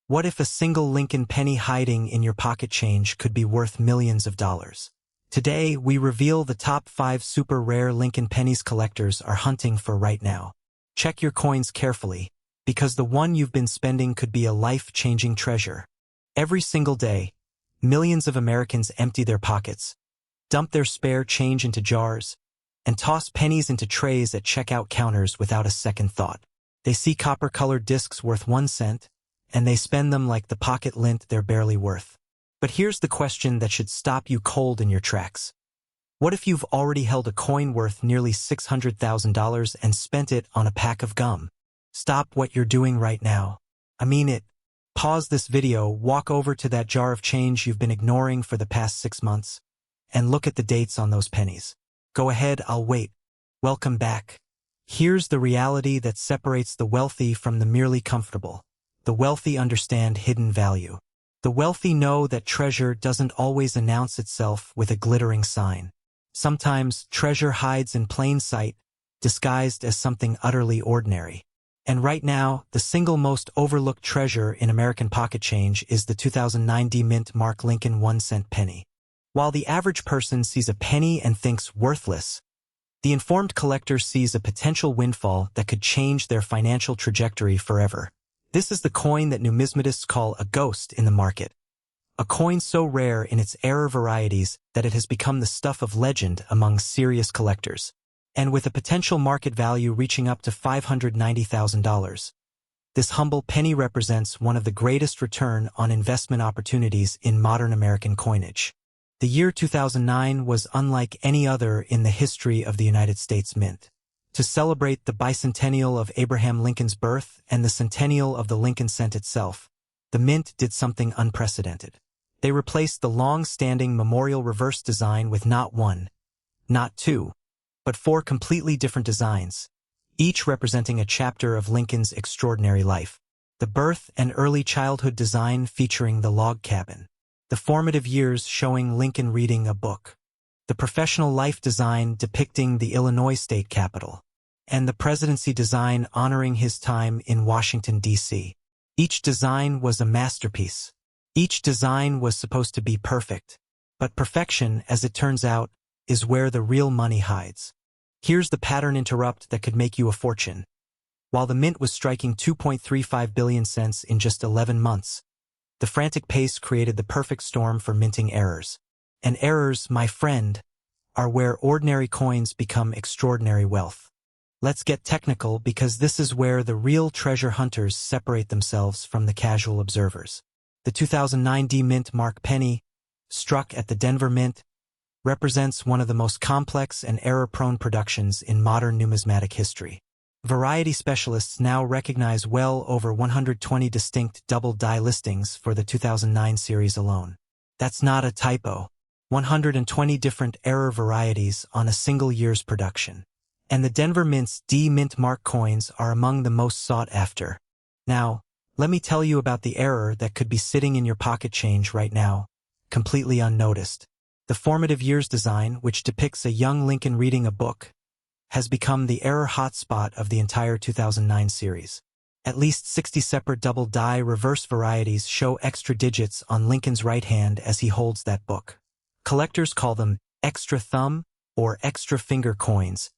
What if a single Lincoln penny hiding in your pocket change could be worth millions of dollars? Today, we reveal the top 5 super rare Lincoln pennies collectors are hunting for right now. Check your coins carefully, because the one you've been spending could be a life-changing treasure. Every single day, millions of Americans empty their pockets, dump their spare change into jars, and toss pennies into trays at checkout counters without a second thought. They see copper-colored discs worth 1 cent, and they spend them like the pocket lint they're barely worth. But here's the question that should stop you cold in your tracks. What if you've already held a coin worth nearly $600,000 and spent it on a pack of gum? Stop what you're doing right now. I mean it. Pause this video, walk over to that jar of change you've been ignoring for the past 6 months, and look at the dates on those pennies. Go ahead, I'll wait. Welcome back. Here's the reality that separates the wealthy from the merely comfortable. The wealthy understand hidden value. The wealthy know that treasure doesn't always announce itself with a glittering sign. Sometimes treasure hides in plain sight, disguised as something utterly ordinary. And right now, the single most overlooked treasure in American pocket change is the 2009 D-Mint Mark Lincoln 1-cent penny. While the average person sees a penny and thinks worthless, the informed collector sees a potential windfall that could change their financial trajectory forever. This is the coin that numismatists call a ghost in the market. A coin so rare in its rare varieties that it has become the stuff of legend among serious collectors, and with a potential market value reaching up to $590,000. This humble penny represents one of the greatest return on investment opportunities in modern American coinage. The year 2009 was unlike any other in the history of the United States Mint. To celebrate the bicentennial of Abraham Lincoln's birth and the centennial of the Lincoln cent itself, the Mint did something unprecedented. They replaced the long-standing memorial reverse design with not 1, not 2, but 4 completely different designs, each representing a chapter of Lincoln's extraordinary life. The birth and early childhood design featuring the log cabin. The formative years showing Lincoln reading a book. The professional life design depicting the Illinois state capitol. And the presidency design honoring his time in Washington, D.C. Each design was a masterpiece. Each design was supposed to be perfect. But perfection, as it turns out, is where the real money hides. Here's the pattern interrupt that could make you a fortune. While the Mint was striking 2.35 billion cents in just 11 months, the frantic pace created the perfect storm for minting errors. And errors, my friend, are where ordinary coins become extraordinary wealth. Let's get technical because this is where the real treasure hunters separate themselves from the casual observers. The 2009 D-Mint Mark penny, struck at the Denver Mint, represents one of the most complex and error-prone productions in modern numismatic history. Variety specialists now recognize well over 120 distinct double die listings for the 2009 series alone. That's not a typo. 120 different error varieties on a single year's production. And the Denver Mint's D-Mint Mark coins are among the most sought after. Now, let me tell you about the error that could be sitting in your pocket change right now, completely unnoticed. The formative years design, which depicts a young Lincoln reading a book, has become the error hotspot of the entire 2009 series. At least 60 separate double die reverse varieties show extra digits on Lincoln's right hand as he holds that book. Collectors call them extra thumb or extra finger coins,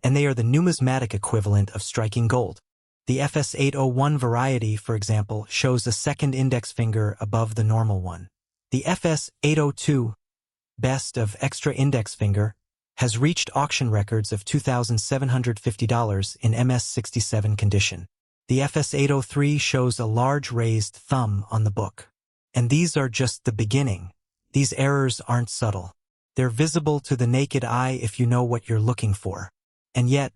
and they are the numismatic equivalent of striking gold. The FS 801 variety, for example, shows a second index finger above the normal one. The FS 802, best of extra index finger, has reached auction records of $2,750 in MS-67 condition. The FS 803 shows a large raised thumb on the book. And these are just the beginning. These errors aren't subtle. They're visible to the naked eye if you know what you're looking for. And yet,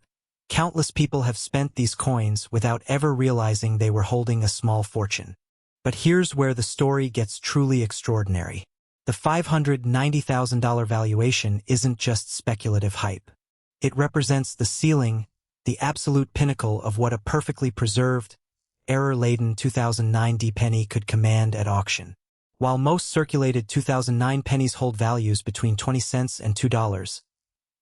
countless people have spent these coins without ever realizing they were holding a small fortune. But here's where the story gets truly extraordinary. The $590,000 valuation isn't just speculative hype. It represents the ceiling, the absolute pinnacle of what a perfectly preserved, error-laden 2009 D-penny could command at auction. While most circulated 2009 pennies hold values between 20 cents and $2,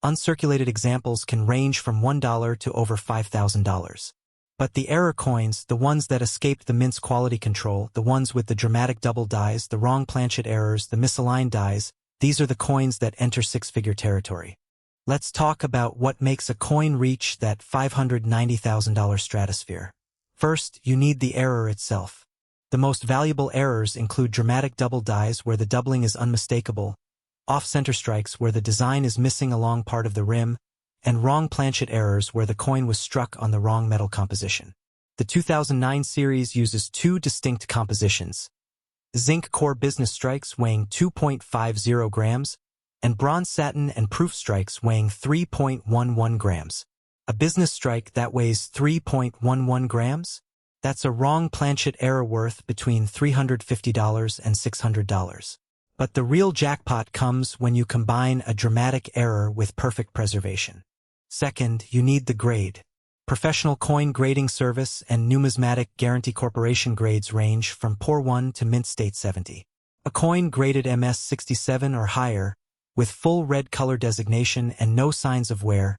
uncirculated examples can range from $1 to over $5,000. But the error coins, the ones that escaped the mint's quality control, the ones with the dramatic double dies, the wrong planchet errors, the misaligned dies, these are the coins that enter six-figure territory. Let's talk about what makes a coin reach that $590,000 stratosphere. First, you need the error itself. The most valuable errors include dramatic double dies where the doubling is unmistakable, off-center strikes where the design is missing a long part of the rim, and wrong planchet errors where the coin was struck on the wrong metal composition. The 2009 series uses two distinct compositions: zinc core business strikes weighing 2.50 grams, and bronze satin and proof strikes weighing 3.11 grams. A business strike that weighs 3.11 grams? That's a wrong planchet error worth between $350 and $600. But the real jackpot comes when you combine a dramatic error with perfect preservation. Second, you need the grade. Professional coin grading service and numismatic guarantee corporation grades range from Poor 1 to Mint State 70. A coin graded MS 67 or higher, with full red color designation and no signs of wear,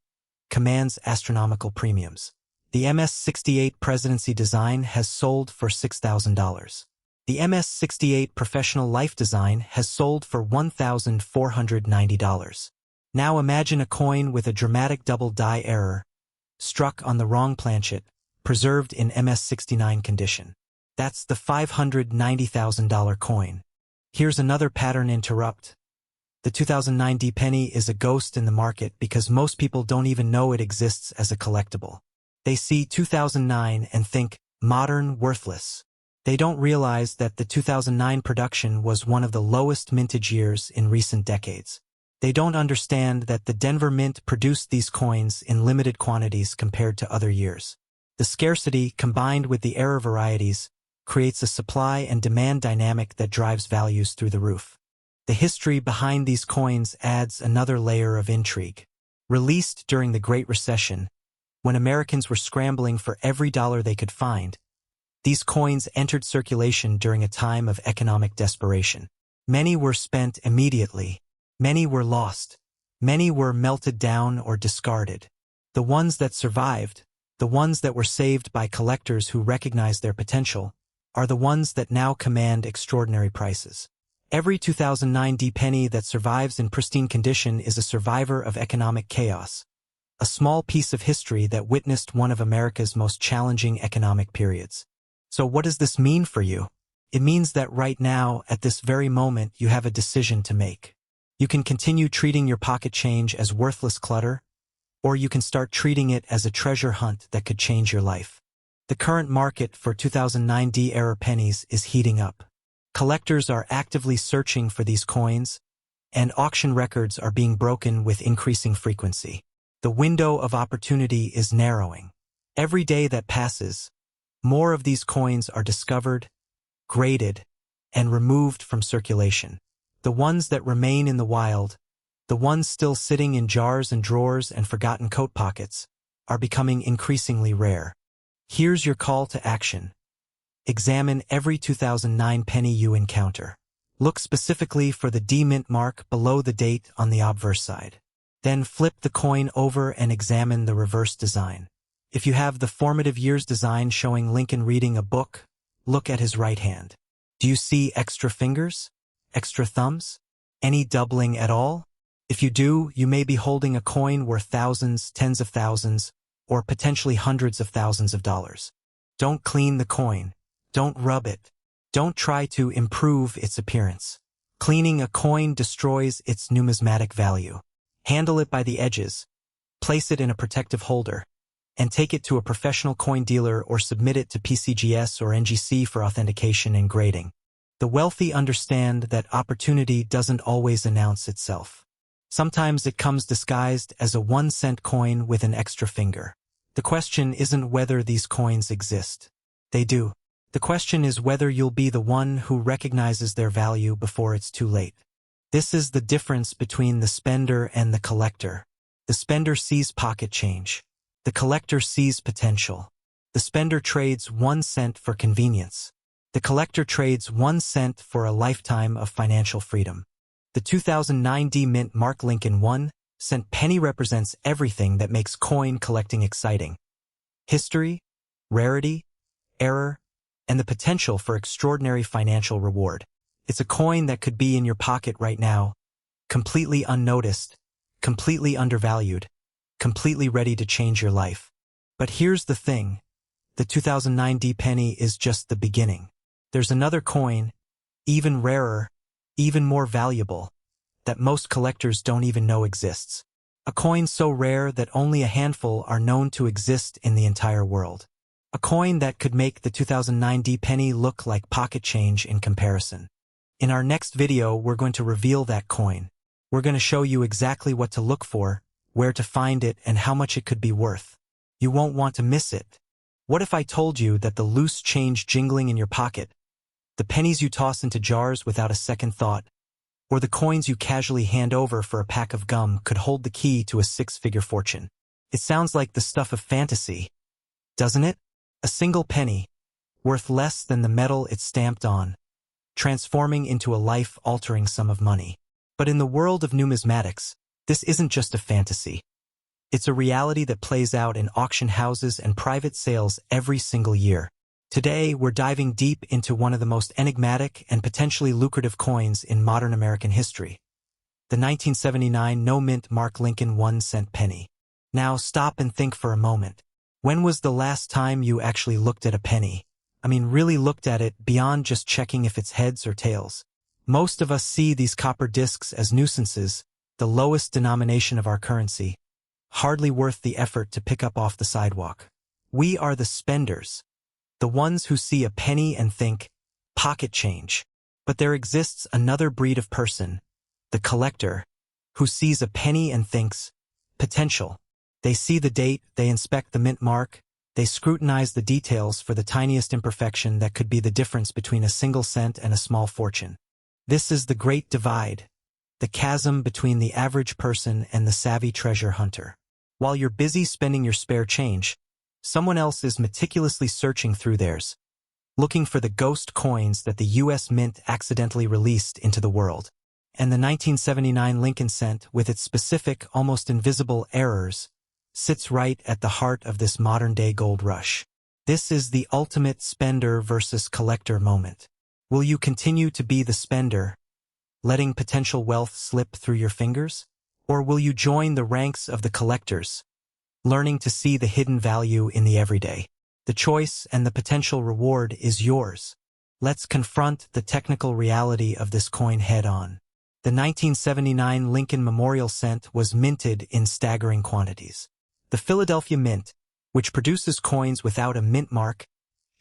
commands astronomical premiums. The MS 68 Presidency design has sold for $6,000. The MS 68 Professional Life design has sold for $1,490. Now imagine a coin with a dramatic double die error, struck on the wrong planchet, preserved in MS 69 condition. That's the $590,000 coin. Here's another pattern interrupt. The 2009 D penny is a ghost in the market because most people don't even know it exists as a collectible. They see 2009 and think, modern, worthless. They don't realize that the 2009 production was one of the lowest mintage years in recent decades. They don't understand that the Denver Mint produced these coins in limited quantities compared to other years. The scarcity, combined with the error varieties, creates a supply and demand dynamic that drives values through the roof. The history behind these coins adds another layer of intrigue. Released during the Great Recession, when Americans were scrambling for every dollar they could find, these coins entered circulation during a time of economic desperation. Many were spent immediately. Many were lost. Many were melted down or discarded. The ones that survived, the ones that were saved by collectors who recognized their potential, are the ones that now command extraordinary prices. Every 2009 D penny that survives in pristine condition is a survivor of economic chaos, a small piece of history that witnessed one of America's most challenging economic periods. So what does this mean for you? It means that right now, at this very moment, you have a decision to make. You can continue treating your pocket change as worthless clutter, or you can start treating it as a treasure hunt that could change your life. The current market for 2009 D era pennies is heating up. Collectors are actively searching for these coins, and auction records are being broken with increasing frequency. The window of opportunity is narrowing. Every day that passes, more of these coins are discovered, graded, and removed from circulation. The ones that remain in the wild, the ones still sitting in jars and drawers and forgotten coat pockets, are becoming increasingly rare. Here's your call to action. Examine every 2009 penny you encounter. Look specifically for the D mint mark below the date on the obverse side. Then flip the coin over and examine the reverse design. If you have the formative years design showing Lincoln reading a book, look at his right hand. Do you see extra fingers? Extra thumbs? Any doubling at all? If you do, you may be holding a coin worth thousands, tens of thousands, or potentially hundreds of thousands of dollars. Don't clean the coin. Don't rub it. Don't try to improve its appearance. Cleaning a coin destroys its numismatic value. Handle it by the edges, place it in a protective holder, and take it to a professional coin dealer or submit it to PCGS or NGC for authentication and grading. The wealthy understand that opportunity doesn't always announce itself. Sometimes it comes disguised as a 1-cent coin with an extra finger. The question isn't whether these coins exist. They do. The question is whether you'll be the one who recognizes their value before it's too late. This is the difference between the spender and the collector. The spender sees pocket change. The collector sees potential. The spender trades 1 cent for convenience. The collector trades 1 cent for a lifetime of financial freedom. The 2009 D Mint Mark Lincoln 1 cent penny represents everything that makes coin collecting exciting. History, rarity, error, and the potential for extraordinary financial reward. It's a coin that could be in your pocket right now, completely unnoticed, completely undervalued, completely ready to change your life. But here's the thing. The 2009 penny is just the beginning. There's another coin, even rarer, even more valuable, that most collectors don't even know exists. A coin so rare that only a handful are known to exist in the entire world. A coin that could make the 2009 penny look like pocket change in comparison. In our next video, we're going to reveal that coin. We're going to show you exactly what to look for, where to find it, and how much it could be worth. You won't want to miss it. What if I told you that the loose change jingling in your pocket, the pennies you toss into jars without a second thought, or the coins you casually hand over for a pack of gum could hold the key to a six-figure fortune? It sounds like the stuff of fantasy, doesn't it? A single penny, worth less than the metal it's stamped on, transforming into a life-altering sum of money. But in the world of numismatics, this isn't just a fantasy. It's a reality that plays out in auction houses and private sales every single year. Today, we're diving deep into one of the most enigmatic and potentially lucrative coins in modern American history. The 1979 no-mint Mark Lincoln 1-cent penny. Now stop and think for a moment. When was the last time you actually looked at a penny? I mean, really looked at it beyond just checking if it's heads or tails. Most of us see these copper discs as nuisances, the lowest denomination of our currency, hardly worth the effort to pick up off the sidewalk. We are the spenders, the ones who see a penny and think, pocket change. But there exists another breed of person, the collector, who sees a penny and thinks, potential. They see the date, they inspect the mint mark, they scrutinize the details for the tiniest imperfection that could be the difference between a single cent and a small fortune. This is the great divide, the chasm between the average person and the savvy treasure hunter. While you're busy spending your spare change, someone else is meticulously searching through theirs, looking for the ghost coins that the U.S. Mint accidentally released into the world. And the 1979 Lincoln cent, with its specific, almost invisible errors, sits right at the heart of this modern-day gold rush. This is the ultimate spender versus collector moment. Will you continue to be the spender, letting potential wealth slip through your fingers? Or will you join the ranks of the collectors, learning to see the hidden value in the everyday? The choice and the potential reward is yours. Let's confront the technical reality of this coin head-on. The 1979 Lincoln Memorial Cent was minted in staggering quantities. The Philadelphia Mint, which produces coins without a mint mark,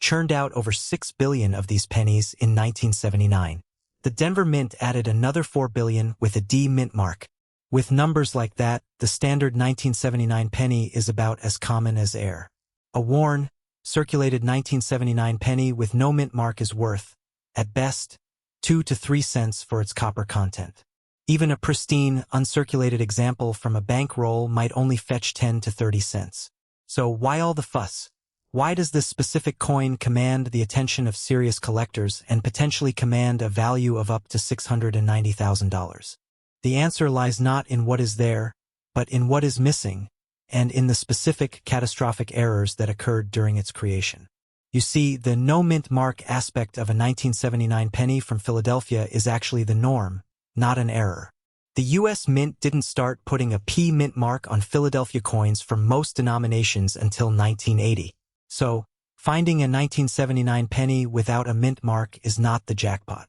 churned out over 6 billion of these pennies in 1979. The Denver Mint added another 4 billion with a D mint mark. With numbers like that, the standard 1979 penny is about as common as air. A worn, circulated 1979 penny with no mint mark is worth, at best, 2 to 3 cents for its copper content. Even a pristine, uncirculated example from a bankroll might only fetch 10 to 30 cents. So why all the fuss? Why does this specific coin command the attention of serious collectors and potentially command a value of up to $690,000? The answer lies not in what is there, but in what is missing, and in the specific catastrophic errors that occurred during its creation. You see, the no mint mark aspect of a 1979 penny from Philadelphia is actually the norm, not an error. The U.S. Mint didn't start putting a P mint mark on Philadelphia coins for most denominations until 1980. So, finding a 1979 penny without a mint mark is not the jackpot.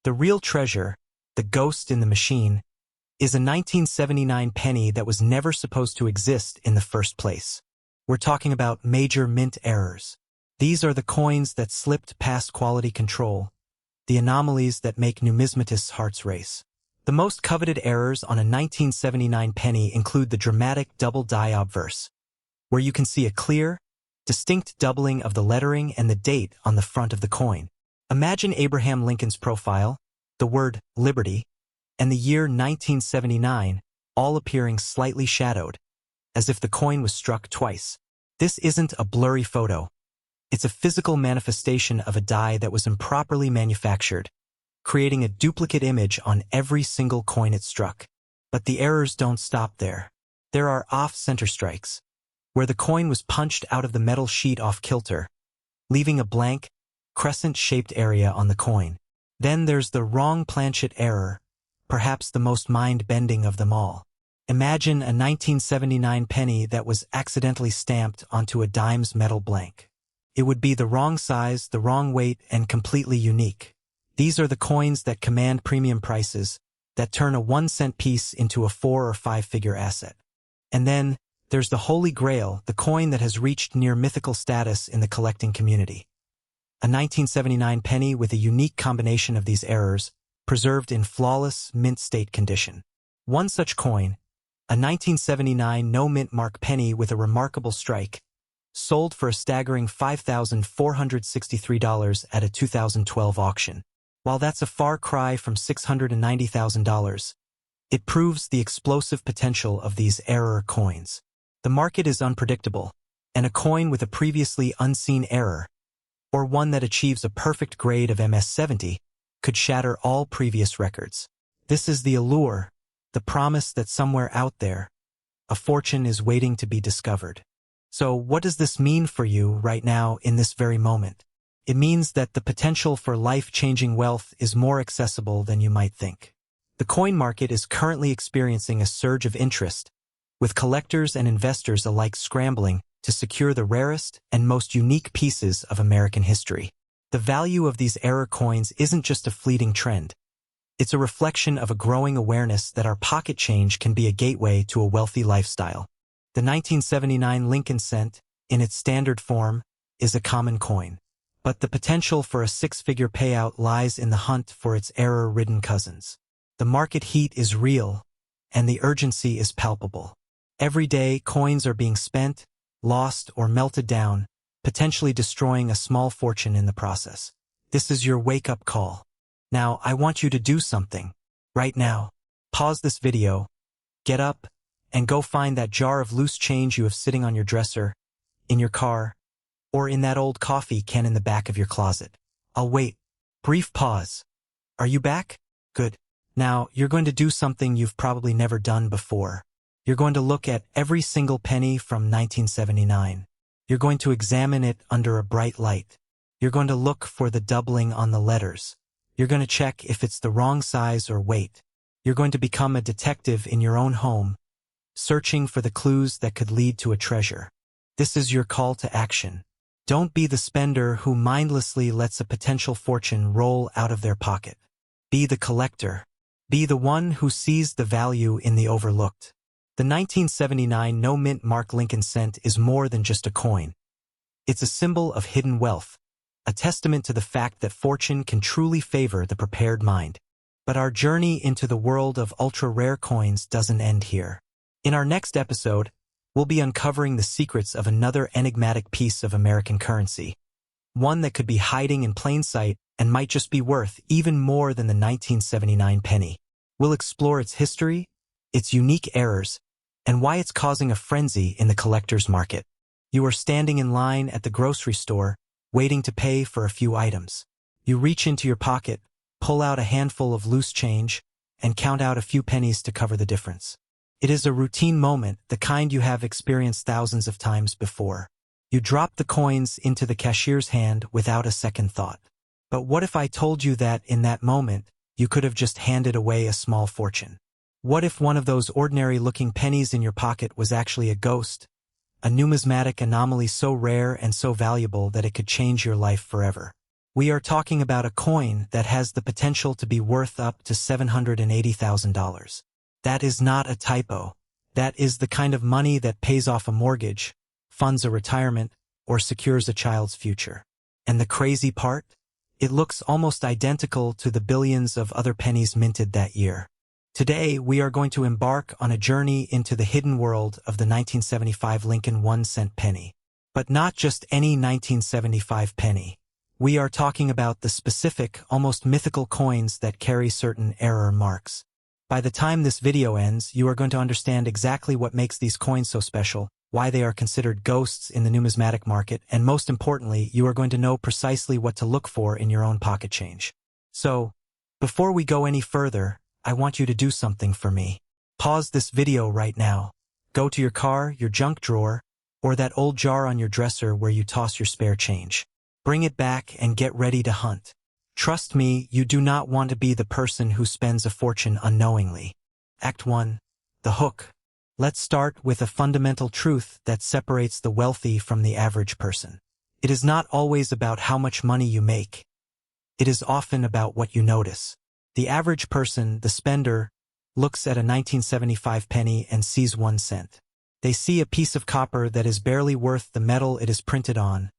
The real treasure, the ghost in the machine, is a 1979 penny that was never supposed to exist in the first place. We're talking about major mint errors. These are the coins that slipped past quality control, the anomalies that make numismatists' hearts race. The most coveted errors on a 1979 penny include the dramatic double die obverse, where you can see a clear, distinct doubling of the lettering and the date on the front of the coin. Imagine Abraham Lincoln's profile, the word liberty, and the year 1979, all appearing slightly shadowed, as if the coin was struck twice. This isn't a blurry photo. It's a physical manifestation of a die that was improperly manufactured, creating a duplicate image on every single coin it struck. But the errors don't stop there. There are off-center strikes, where the coin was punched out of the metal sheet off kilter, leaving a blank, crescent-shaped area on the coin. Then there's the wrong planchet error, perhaps the most mind-bending of them all. Imagine a 1979 penny that was accidentally stamped onto a dime's metal blank. It would be the wrong size, the wrong weight, and completely unique. These are the coins that command premium prices, that turn a 1-cent piece into a 4- or 5-figure asset. And then, there's the Holy Grail, the coin that has reached near mythical status in the collecting community. A 1979 penny with a unique combination of these errors, preserved in flawless, mint-state condition. One such coin, a 1979 no-mint mark penny with a remarkable strike, sold for a staggering $5,463 at a 2012 auction. While that's a far cry from $690,000, it proves the explosive potential of these error coins. The market is unpredictable, and a coin with a previously unseen error, or one that achieves a perfect grade of MS-70, could shatter all previous records. This is the allure, the promise that somewhere out there, a fortune is waiting to be discovered. So what does this mean for you right now in this very moment? It means that the potential for life-changing wealth is more accessible than you might think. The coin market is currently experiencing a surge of interest, with collectors and investors alike scrambling to secure the rarest and most unique pieces of American history. The value of these error coins isn't just a fleeting trend. It's a reflection of a growing awareness that our pocket change can be a gateway to a wealthy lifestyle. The 1979 Lincoln cent, in its standard form, is a common coin. But the potential for a 6-figure payout lies in the hunt for its error-ridden cousins. The market heat is real, and the urgency is palpable. Every day, coins are being spent, lost, or melted down, potentially destroying a small fortune in the process. This is your wake-up call. Now, I want you to do something. Right now. Pause this video, get up, and go find that jar of loose change you have sitting on your dresser, in your car, or in that old coffee can in the back of your closet. I'll wait. Brief pause. Are you back? Good. Now, you're going to do something you've probably never done before. You're going to look at every single penny from 1979. You're going to examine it under a bright light. You're going to look for the doubling on the letters. You're going to check if it's the wrong size or weight. You're going to become a detective in your own home, searching for the clues that could lead to a treasure. This is your call to action. Don't be the spender who mindlessly lets a potential fortune roll out of their pocket. Be the collector. Be the one who sees the value in the overlooked. The 1979 no-mint mark Lincoln cent is more than just a coin. It's a symbol of hidden wealth, a testament to the fact that fortune can truly favor the prepared mind. But our journey into the world of ultra-rare coins doesn't end here. In our next episode, we'll be uncovering the secrets of another enigmatic piece of American currency, one that could be hiding in plain sight and might just be worth even more than the 1979 penny. We'll explore its history, its unique errors, and why it's causing a frenzy in the collector's market. You are standing in line at the grocery store, waiting to pay for a few items. You reach into your pocket, pull out a handful of loose change, and count out a few pennies to cover the difference. It is a routine moment, the kind you have experienced thousands of times before. You drop the coins into the cashier's hand without a second thought. But what if I told you that, in that moment, you could have just handed away a small fortune? What if one of those ordinary-looking pennies in your pocket was actually a ghost, a numismatic anomaly so rare and so valuable that it could change your life forever? We are talking about a coin that has the potential to be worth up to $780,000. That is not a typo. That is the kind of money that pays off a mortgage, funds a retirement, or secures a child's future. And the crazy part? It looks almost identical to the billions of other pennies minted that year. Today, we are going to embark on a journey into the hidden world of the 1975 Lincoln 1-cent penny. But not just any 1975 penny. We are talking about the specific, almost mythical coins that carry certain error marks. By the time this video ends, you are going to understand exactly what makes these coins so special, why they are considered ghosts in the numismatic market, and most importantly, you are going to know precisely what to look for in your own pocket change. So, before we go any further, I want you to do something for me. Pause this video right now. Go to your car, your junk drawer, Or that old jar on your dresser where you toss your spare change. Bring it back and get ready to hunt. Trust me, you do not want to be the person who spends a fortune unknowingly. Act 1. The hook. Let's start with a fundamental truth that separates the wealthy from the average person. It is not always about how much money you make. It is often about what you notice. The average person, the spender, looks at a 1975 penny and sees 1 cent. They see a piece of copper that is barely worth the metal it is printed on,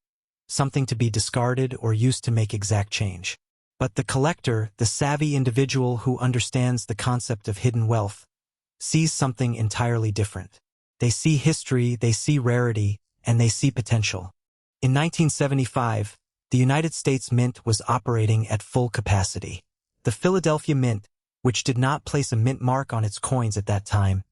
something to be discarded or used to make exact change. But the collector, the savvy individual who understands the concept of hidden wealth, sees something entirely different. They see history, they see rarity, and they see potential. In 1975, the United States Mint was operating at full capacity. The Philadelphia Mint, which did not place a mint mark on its coins at that time,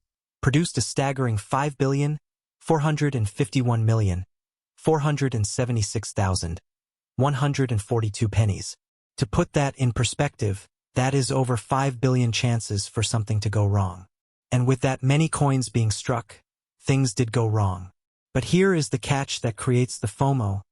produced a staggering 5,451,476,142 pennies. To put that in perspective, that is over 5 billion chances for something to go wrong. And with that many coins being struck, things did go wrong. But here is the catch that creates the FOMO,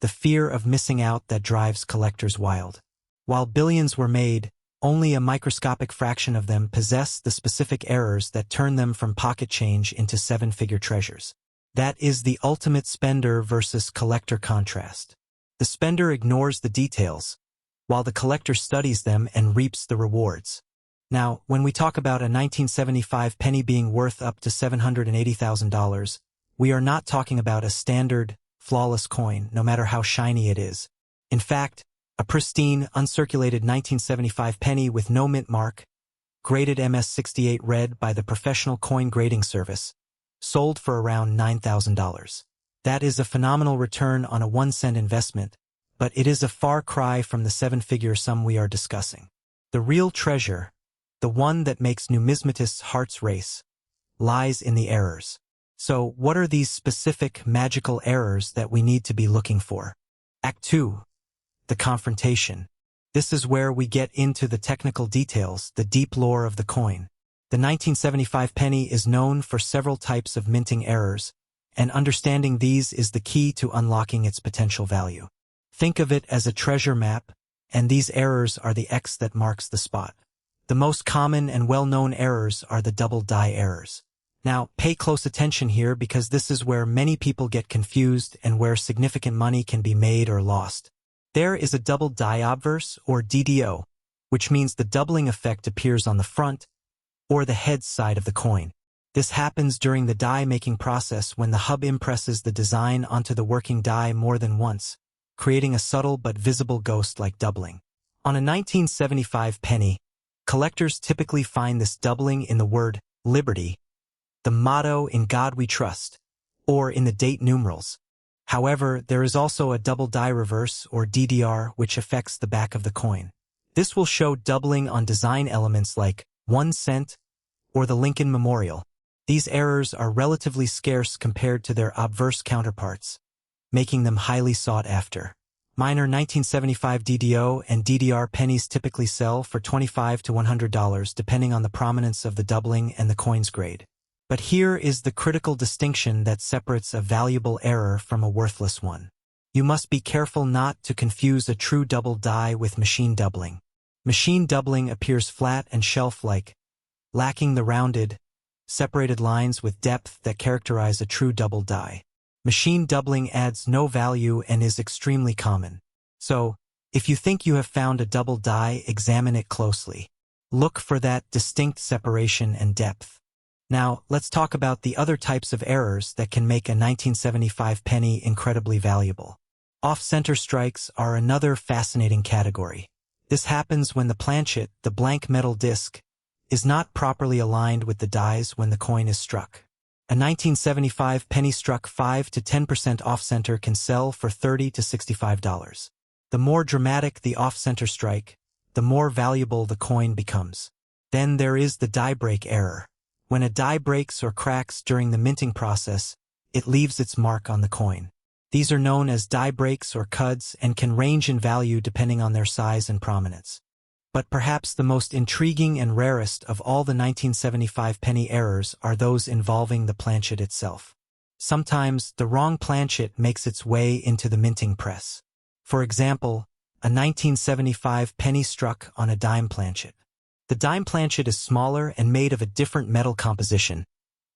the fear of missing out that drives collectors wild. While billions were made, only a microscopic fraction of them possess the specific errors that turn them from pocket change into 7-figure treasures. That is the ultimate spender versus collector contrast. The spender ignores the details, while the collector studies them and reaps the rewards. Now, when we talk about a 1975 penny being worth up to $780,000, we are not talking about a standard, flawless coin, no matter how shiny it is. In fact, a pristine, uncirculated 1975 penny with no mint mark, graded MS-68 red by the Professional Coin Grading Service, sold for around $9,000. That is a phenomenal return on a 1-cent investment, but it is a far cry from the 7-figure sum we are discussing. The real treasure, the one that makes numismatists' hearts race, lies in the errors. So, what are these specific, magical errors that we need to be looking for? Act 2. The confrontation. This is where we get into the technical details, the deep lore of the coin. The 1975 penny is known for several types of minting errors, and understanding these is the key to unlocking its potential value. Think of it as a treasure map, and these errors are the X that marks the spot. The most common and well-known errors are the double die errors. Now, pay close attention here because this is where many people get confused and where significant money can be made or lost. There is a double die obverse, or DDO, which means the doubling effect appears on the front or the head side of the coin. This happens during the die-making process when the hub impresses the design onto the working die more than once, creating a subtle but visible ghost-like doubling. On a 1975 penny, collectors typically find this doubling in the word Liberty, the motto "In God We Trust," or in the date numerals. However, there is also a double die reverse, or DDR, which affects the back of the coin. This will show doubling on design elements like 1 cent or the Lincoln Memorial. These errors are relatively scarce compared to their obverse counterparts, making them highly sought after. Minor 1975 DDO and DDR pennies typically sell for $25 to $100 depending on the prominence of the doubling and the coin's grade. But here is the critical distinction that separates a valuable error from a worthless one. You must be careful not to confuse a true double die with machine doubling. Machine doubling appears flat and shelf-like, lacking the rounded, separated lines with depth that characterize a true double die. Machine doubling adds no value and is extremely common. So, if you think you have found a double die, examine it closely. Look for that distinct separation and depth. Now, let's talk about the other types of errors that can make a 1975 penny incredibly valuable. Off-center strikes are another fascinating category. This happens when the planchet, the blank metal disc, is not properly aligned with the dies when the coin is struck. A 1975 penny struck 5 to 10% off-center can sell for $30 to $65. The more dramatic the off-center strike, the more valuable the coin becomes. Then there is the die break error. When a die breaks or cracks during the minting process, it leaves its mark on the coin. These are known as die breaks or cuds and can range in value depending on their size and prominence. But perhaps the most intriguing and rarest of all the 1975 penny errors are those involving the planchet itself. Sometimes the wrong planchet makes its way into the minting press. For example, a 1975 penny struck on a dime planchet. The dime planchet is smaller and made of a different metal composition,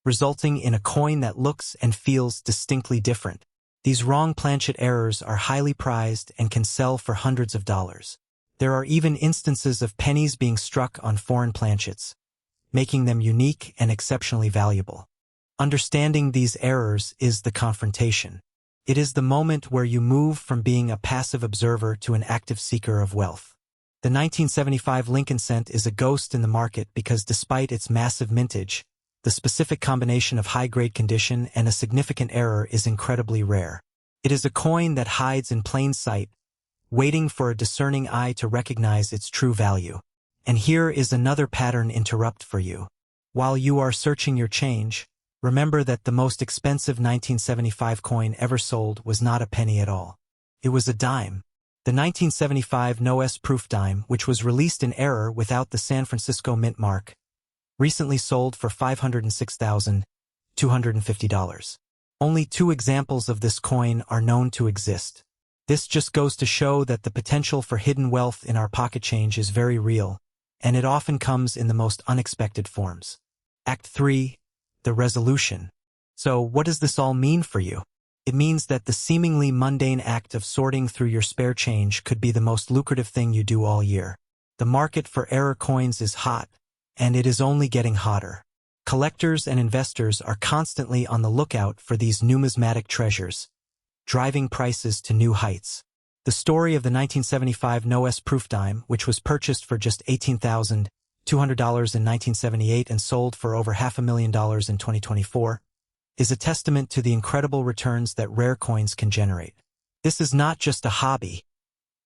resulting in a coin that looks and feels distinctly different. These wrong planchet errors are highly prized and can sell for hundreds of dollars. There are even instances of pennies being struck on foreign planchets, making them unique and exceptionally valuable. Understanding these errors is the confrontation. It is the moment where you move from being a passive observer to an active seeker of wealth. The 1975 Lincoln cent is a ghost in the market because despite its massive mintage, the specific combination of high-grade condition and a significant error is incredibly rare. It is a coin that hides in plain sight, waiting for a discerning eye to recognize its true value. And here is another pattern interrupt for you. While you are searching your change, remember that the most expensive 1975 coin ever sold was not a penny at all. It was a dime. The 1975 No-S proof dime, which was released in error without the San Francisco mint mark, recently sold for $506,250. Only 2 examples of this coin are known to exist. This just goes to show that the potential for hidden wealth in our pocket change is very real, and it often comes in the most unexpected forms. Act 3. The resolution. So what does this all mean for you? It means that the seemingly mundane act of sorting through your spare change could be the most lucrative thing you do all year. The market for error coins is hot, and it is only getting hotter. Collectors and investors are constantly on the lookout for these numismatic treasures, driving prices to new heights. The story of the 1975 No-S proof dime, which was purchased for just $18,200 in 1978 and sold for over $500,000 in 2024, is a testament to the incredible returns that rare coins can generate. This is not just a hobby.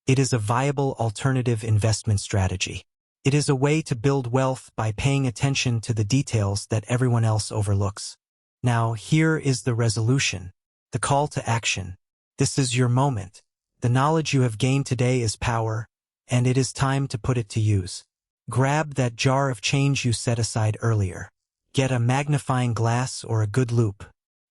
It is a viable alternative investment strategy. It is a way to build wealth by paying attention to the details that everyone else overlooks. Now, here is the resolution, the call to action. This is your moment. The knowledge you have gained today is power, and it is time to put it to use. Grab that jar of change you set aside earlier. Get a magnifying glass or a good loupe.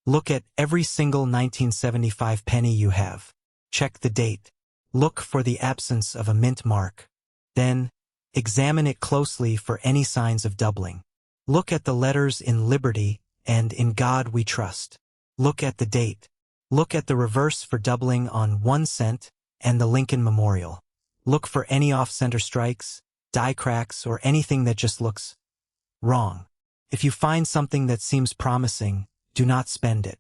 Look at every single 1975 penny you have. Check the date. Look for the absence of a mint mark. Then, examine it closely for any signs of doubling. Look at the letters in Liberty and In God We Trust. Look at the date. Look at the reverse for doubling on 1 cent and the Lincoln Memorial. Look for any off-center strikes, die cracks, or anything that just looks wrong. If you find something that seems promising, do not spend it.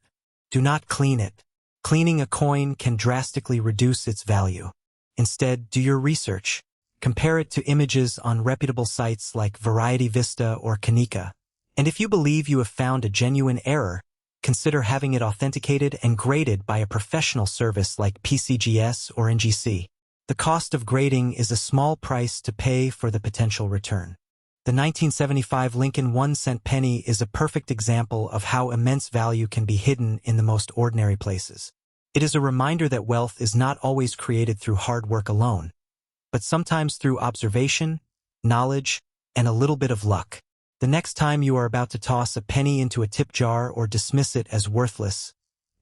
Do not clean it. Cleaning a coin can drastically reduce its value. Instead, do your research. Compare it to images on reputable sites like Variety Vista or Kanika. And if you believe you have found a genuine error, consider having it authenticated and graded by a professional service like PCGS or NGC. The cost of grading is a small price to pay for the potential return. The 1975 Lincoln 1-cent penny is a perfect example of how immense value can be hidden in the most ordinary places. It is a reminder that wealth is not always created through hard work alone, but sometimes through observation, knowledge, and a little bit of luck. The next time you are about to toss a penny into a tip jar or dismiss it as worthless,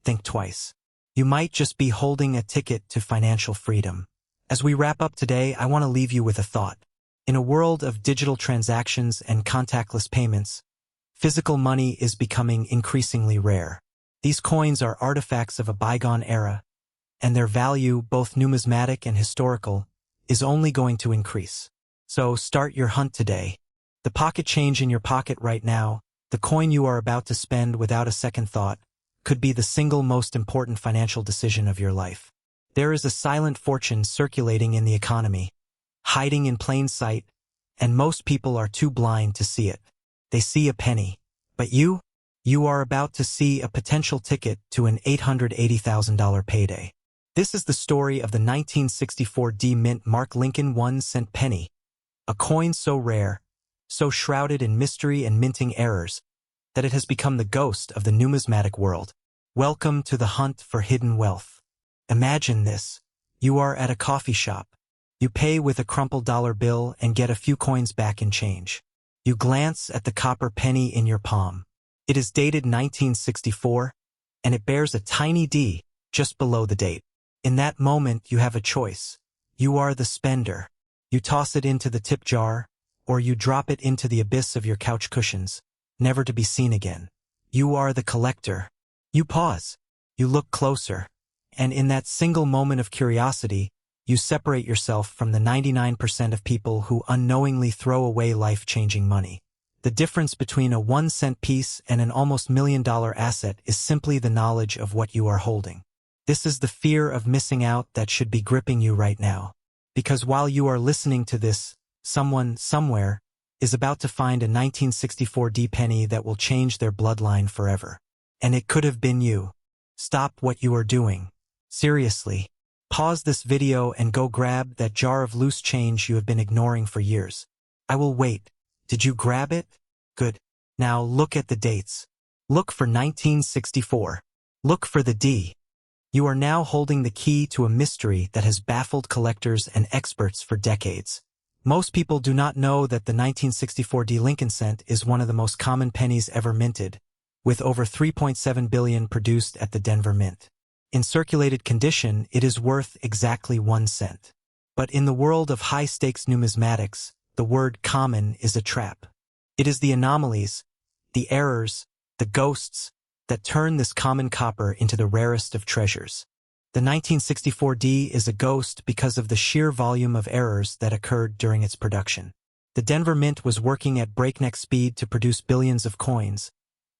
think twice. You might just be holding a ticket to financial freedom. As we wrap up today, I want to leave you with a thought. In a world of digital transactions and contactless payments, physical money is becoming increasingly rare. These coins are artifacts of a bygone era, and their value, both numismatic and historical, is only going to increase. So start your hunt today. The pocket change in your pocket right now, the coin you are about to spend without a second thought, could be the single most important financial decision of your life. There is a silent fortune circulating in the economy, hiding in plain sight, and most people are too blind to see it. They see a penny. But you are about to see a potential ticket to an $880,000 payday. This is the story of the 1964 D Mint Mark Lincoln 1-cent penny, a coin so rare, so shrouded in mystery and minting errors, that it has become the ghost of the numismatic world. Welcome to the hunt for hidden wealth. Imagine this. You are at a coffee shop. You pay with a crumpled dollar bill and get a few coins back in change. You glance at the copper penny in your palm. It is dated 1964, and it bears a tiny D just below the date. In that moment, you have a choice. You are the spender. You toss it into the tip jar, or you drop it into the abyss of your couch cushions, never to be seen again. You are the collector. You pause. You look closer. And in that single moment of curiosity, you separate yourself from the 99% of people who unknowingly throw away life-changing money. The difference between a 1-cent piece and an almost $1 million asset is simply the knowledge of what you are holding. This is the fear of missing out that should be gripping you right now. Because while you are listening to this, someone, somewhere, is about to find a 1964 D penny that will change their bloodline forever. And it could have been you. Stop what you are doing. Seriously. Pause this video and go grab that jar of loose change you have been ignoring for years. I will wait. Did you grab it? Good. Now look at the dates. Look for 1964. Look for the D. You are now holding the key to a mystery that has baffled collectors and experts for decades. Most people do not know that the 1964 D Lincoln cent is one of the most common pennies ever minted, with over 3.7 billion produced at the Denver Mint. In circulated condition, it is worth exactly 1 cent. But in the world of high-stakes numismatics, the word common is a trap. It is the anomalies, the errors, the ghosts, that turn this common copper into the rarest of treasures. The 1964 D is a ghost because of the sheer volume of errors that occurred during its production. The Denver Mint was working at breakneck speed to produce billions of coins,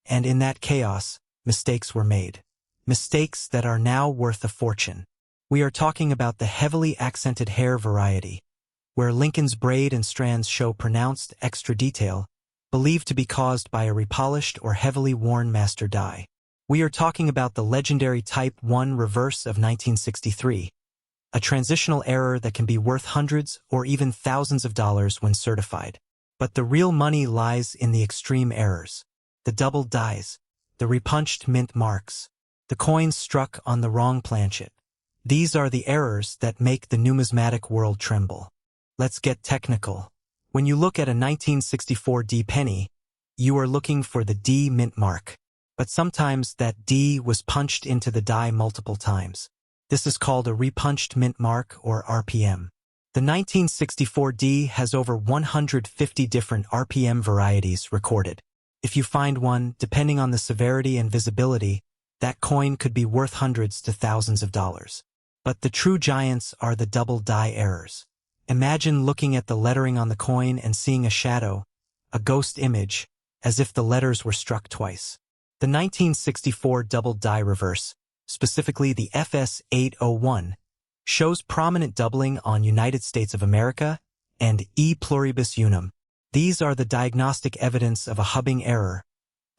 and in that chaos, mistakes were made. Mistakes that are now worth a fortune. We are talking about the heavily accented hair variety, where Lincoln's braid and strands show pronounced extra detail, believed to be caused by a repolished or heavily worn master die. We are talking about the legendary Type 1 reverse of 1963, a transitional error that can be worth hundreds or even thousands of dollars when certified. But the real money lies in the extreme errors, the doubled dies, the repunched mint marks, the coins struck on the wrong planchet. These are the errors that make the numismatic world tremble. Let's get technical. When you look at a 1964 D penny, you are looking for the D mint mark. But sometimes that D was punched into the die multiple times. This is called a repunched mint mark, or RPM. The 1964 D has over 150 different RPM varieties recorded. If you find one, depending on the severity and visibility, that coin could be worth hundreds to thousands of dollars. But the true giants are the double die errors. Imagine looking at the lettering on the coin and seeing a shadow, a ghost image, as if the letters were struck twice. The 1964 double die reverse, specifically the FS801, shows prominent doubling on United States of America and E pluribus unum. These are the diagnostic evidence of a hubbing error,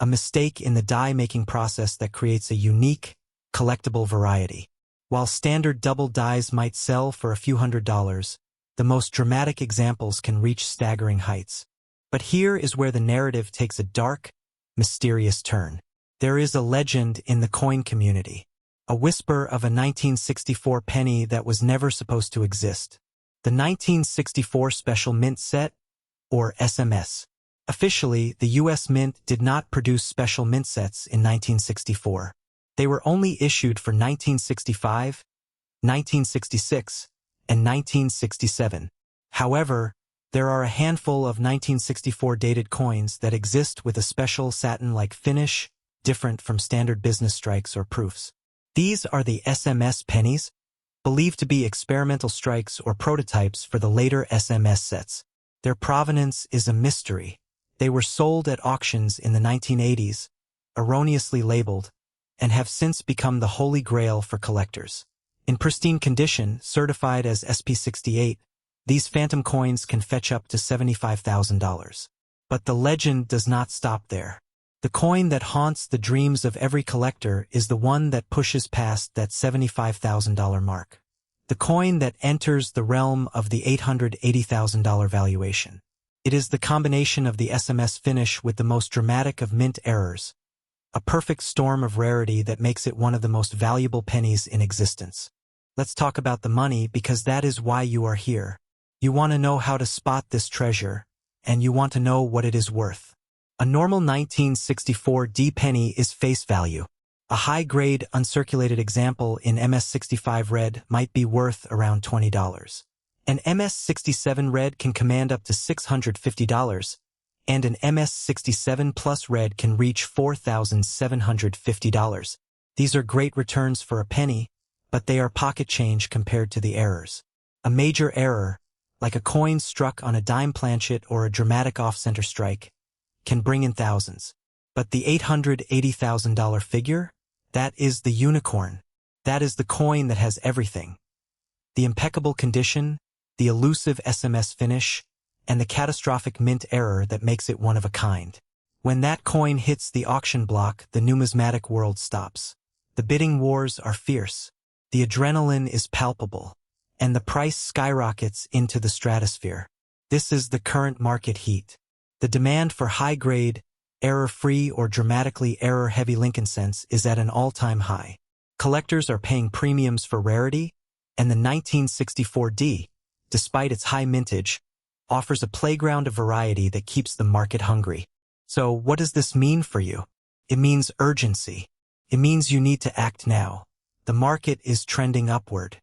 a mistake in the die-making process that creates a unique, collectible variety. While standard double dies might sell for a few $100s, the most dramatic examples can reach staggering heights. But here is where the narrative takes a dark, mysterious turn. There is a legend in the coin community, a whisper of a 1964 penny that was never supposed to exist. The 1964 Special Mint Set, or SMS. Officially, the U.S. Mint did not produce special mint sets in 1964. They were only issued for 1965, 1966, and 1967. However, there are a handful of 1964 dated coins that exist with a special satin-like finish, different from standard business strikes or proofs. These are the SMS pennies, believed to be experimental strikes or prototypes for the later SMS sets. Their provenance is a mystery. They were sold at auctions in the 1980s, erroneously labeled, and have since become the holy grail for collectors. In pristine condition, certified as SP68, these phantom coins can fetch up to $75,000. But the legend does not stop there. The coin that haunts the dreams of every collector is the one that pushes past that $75,000 mark. The coin that enters the realm of the $880,000 valuation. It is the combination of the SMS finish with the most dramatic of mint errors, a perfect storm of rarity that makes it one of the most valuable pennies in existence. Let's talk about the money, because that is why you are here. You want to know how to spot this treasure, and you want to know what it is worth. A normal 1964 D penny is face value. A high-grade, uncirculated example in MS65 red might be worth around $20. An MS67 red can command up to $650, and an MS67 Plus red can reach $4,750. These are great returns for a penny, but they are pocket change compared to the errors. A major error, like a coin struck on a dime planchet or a dramatic off-center strike, can bring in thousands. But the $880,000 figure? That is the unicorn. That is the coin that has everything. The impeccable condition, the elusive SMS finish, and the catastrophic mint error that makes it one of a kind. When that coin hits the auction block, the numismatic world stops. The bidding wars are fierce. The adrenaline is palpable, and the price skyrockets into the stratosphere. This is the current market heat. The demand for high-grade, error-free or dramatically error-heavy Lincoln cents is at an all-time high. Collectors are paying premiums for rarity, and the 1964D, despite its high mintage, offers a playground of variety that keeps the market hungry. So what does this mean for you? It means urgency. It means you need to act now. The market is trending upward.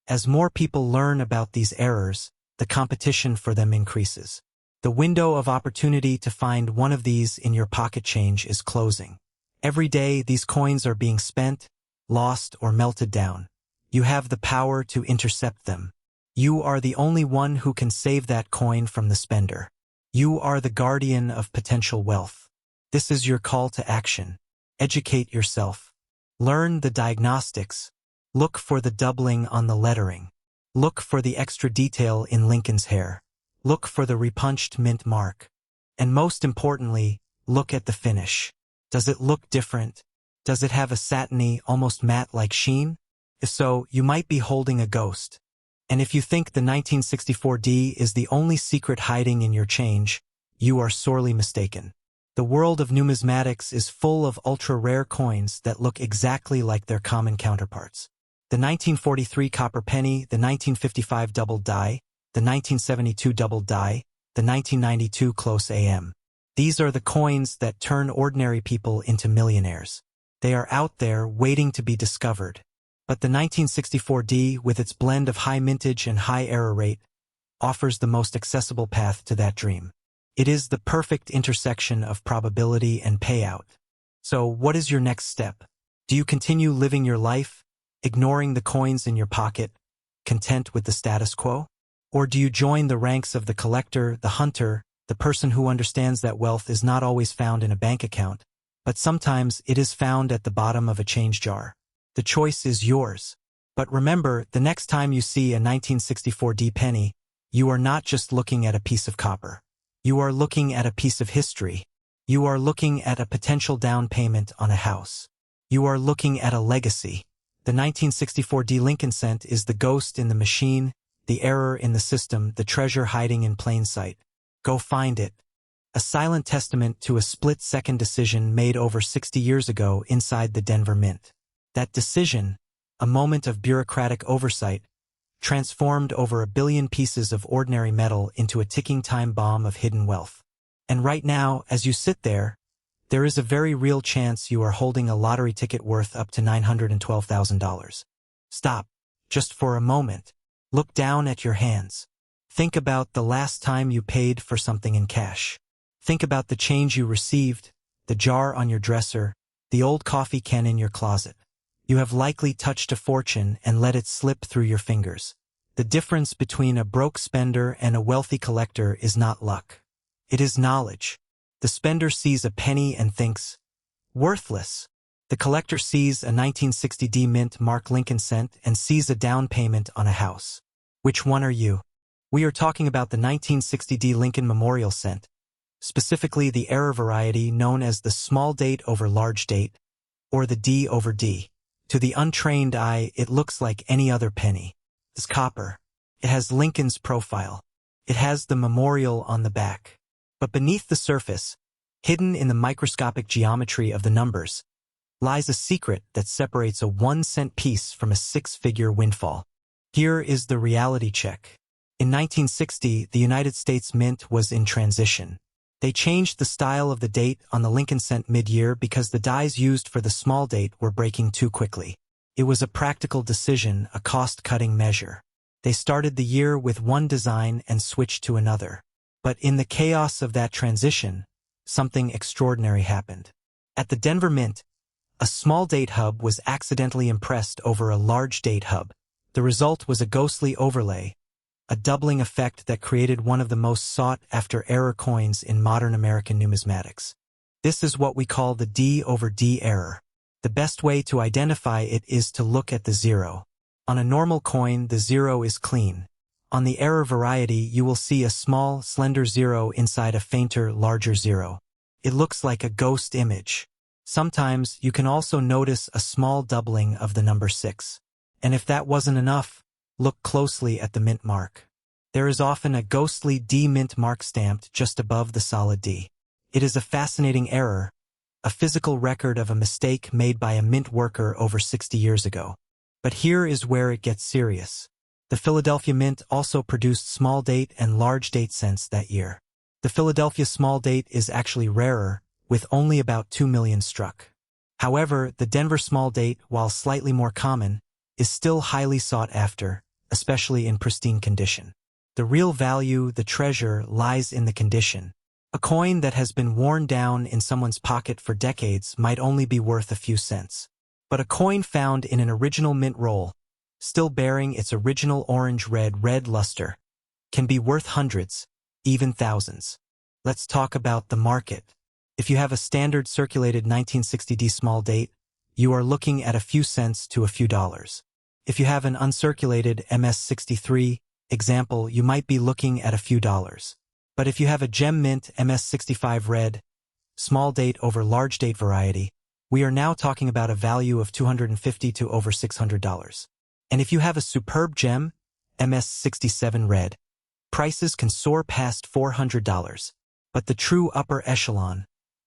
As more people learn about these errors, the competition for them increases. The window of opportunity to find one of these in your pocket change is closing. Every day, these coins are being spent, lost, or melted down. You have the power to intercept them. You are the only one who can save that coin from the spender. You are the guardian of potential wealth. This is your call to action. Educate yourself. Learn the diagnostics. Look for the doubling on the lettering. Look for the extra detail in Lincoln's hair. Look for the repunched mint mark. And most importantly, look at the finish. Does it look different? Does it have a satiny, almost matte-like sheen? If so, you might be holding a ghost. And if you think the 1964D is the only secret hiding in your change, you are sorely mistaken. The world of numismatics is full of ultra-rare coins that look exactly like their common counterparts. The 1943 copper penny, the 1955 double die, the 1972 double die, the 1992 close AM. These are the coins that turn ordinary people into millionaires. They are out there waiting to be discovered. But the 1964D, with its blend of high mintage and high error rate, offers the most accessible path to that dream. It is the perfect intersection of probability and payout. So what is your next step? Do you continue living your life, ignoring the coins in your pocket, content with the status quo? Or do you join the ranks of the collector, the hunter, the person who understands that wealth is not always found in a bank account, but sometimes it is found at the bottom of a change jar? The choice is yours. But remember, the next time you see a 1964D penny, you are not just looking at a piece of copper. You are looking at a piece of history. You are looking at a potential down payment on a house. You are looking at a legacy. The 1964D Lincoln cent is the ghost in the machine, the error in the system, the treasure hiding in plain sight. Go find it. A silent testament to a split-second decision made over 60 years ago inside the Denver Mint. That decision, a moment of bureaucratic oversight, transformed over 1 billion pieces of ordinary metal into a ticking time bomb of hidden wealth. And right now, as you sit there is a very real chance you are holding a lottery ticket worth up to $912,000. Stop, just for a moment. Look down at your hands. Think about the last time you paid for something in cash. Think about the change you received, the jar on your dresser, the old coffee can in your closet. You have likely touched a fortune and let it slip through your fingers. The difference between a broke spender and a wealthy collector is not luck. It is knowledge. The spender sees a penny and thinks, worthless. The collector sees a 1960D mint mark Lincoln cent and sees a down payment on a house. Which one are you? We are talking about the 1960D Lincoln Memorial cent, specifically the error variety known as the small date over large date, or the D over D. To the untrained eye, it looks like any other penny. It's copper. It has Lincoln's profile. It has the memorial on the back. But beneath the surface, hidden in the microscopic geometry of the numbers, lies a secret that separates a 1-cent piece from a 6-figure windfall. Here is the reality check. In 1960, the United States Mint was in transition. They changed the style of the date on the Lincoln cent mid-year because the dies used for the small date were breaking too quickly. It was a practical decision, a cost-cutting measure. They started the year with one design and switched to another. But in the chaos of that transition, something extraordinary happened. At the Denver Mint, a small date hub was accidentally impressed over a large date hub. The result was a ghostly overlay, a doubling effect that created one of the most sought-after error coins in modern American numismatics. This is what we call the D over D error. The best way to identify it is to look at the zero. On a normal coin, the zero is clean. On the error variety, you will see a small, slender zero inside a fainter, larger zero. It looks like a ghost image. Sometimes you can also notice a small doubling of the number 6. And if that wasn't enough, look closely at the mint mark. There is often a ghostly D mint mark stamped just above the solid D. It is a fascinating error, a physical record of a mistake made by a mint worker over 60 years ago. But here is where it gets serious. The Philadelphia Mint also produced small date and large date cents that year. The Philadelphia small date is actually rarer, with only about 2 million struck. However, the Denver small date, while slightly more common, is still highly sought after, especially in pristine condition. The real value, the treasure, lies in the condition. A coin that has been worn down in someone's pocket for decades might only be worth a few cents. But a coin found in an original mint roll, still bearing its original orange-red luster, can be worth hundreds, even thousands. Let's talk about the market. If you have a standard circulated 1960D small date, you are looking at a few cents to a few dollars. If you have an uncirculated MS63 example, you might be looking at a few dollars. But if you have a gem mint MS65 red, small date over large date variety, we are now talking about a value of $250 to over $600. And if you have a superb gem, MS67 red, prices can soar past $400. But the true upper echelon,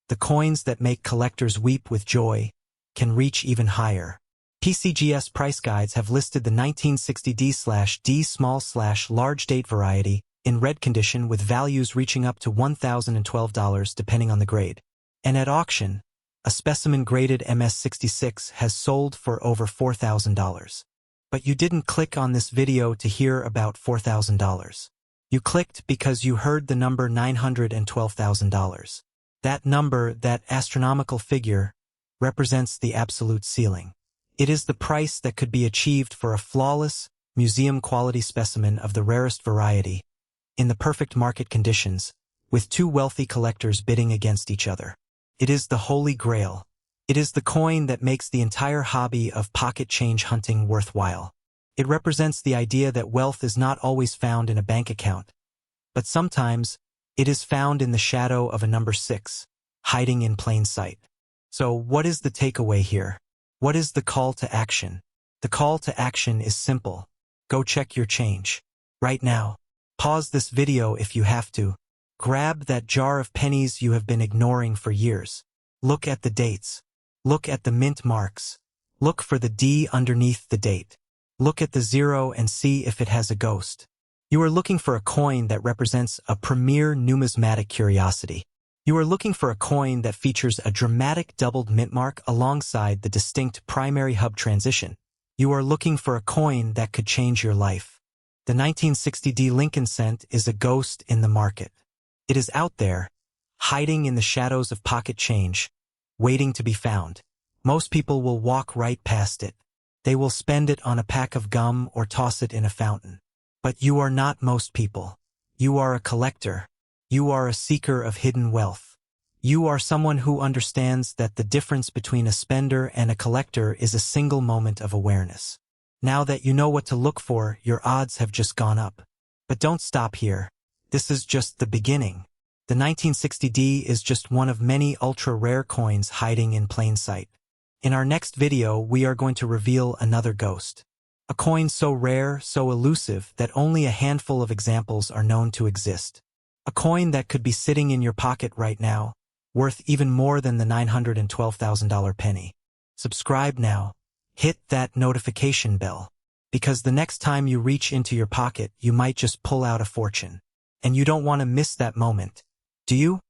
the coins that make collectors weep with joy, can reach even higher. PCGS price guides have listed the 1960D/D small/large date variety in red condition with values reaching up to $1,012 depending on the grade. And at auction, a specimen graded MS66 has sold for over $4,000. But you didn't click on this video to hear about $4,000. You clicked because you heard the number $912,000. That number, that astronomical figure, represents the absolute ceiling. It is the price that could be achieved for a flawless, museum-quality specimen of the rarest variety, in the perfect market conditions, with two wealthy collectors bidding against each other. It is the holy grail. It is the coin that makes the entire hobby of pocket change hunting worthwhile. It represents the idea that wealth is not always found in a bank account, but sometimes it is found in the shadow of a number 6, hiding in plain sight. So what is the takeaway here? What is the call to action? The call to action is simple. Go check your change. Right now. Pause this video if you have to. Grab that jar of pennies you have been ignoring for years. Look at the dates. Look at the mint marks. Look for the D underneath the date. Look at the 0 and see if it has a ghost. You are looking for a coin that represents a premier numismatic curiosity. You are looking for a coin that features a dramatic doubled mint mark alongside the distinct primary hub transition. You are looking for a coin that could change your life. The 1960D Lincoln cent is a ghost in the market. It is out there, hiding in the shadows of pocket change, waiting to be found. Most people will walk right past it. They will spend it on a pack of gum or toss it in a fountain. But you are not most people. You are a collector. You are a seeker of hidden wealth. You are someone who understands that the difference between a spender and a collector is a single moment of awareness. Now that you know what to look for, your odds have just gone up. But don't stop here. This is just the beginning. The 1960D is just one of many ultra-rare coins hiding in plain sight. In our next video, we are going to reveal another ghost. A coin so rare, so elusive, that only a handful of examples are known to exist. A coin that could be sitting in your pocket right now, worth even more than the $912,000 penny. Subscribe now. Hit that notification bell. Because the next time you reach into your pocket, you might just pull out a fortune. And you don't want to miss that moment, do you?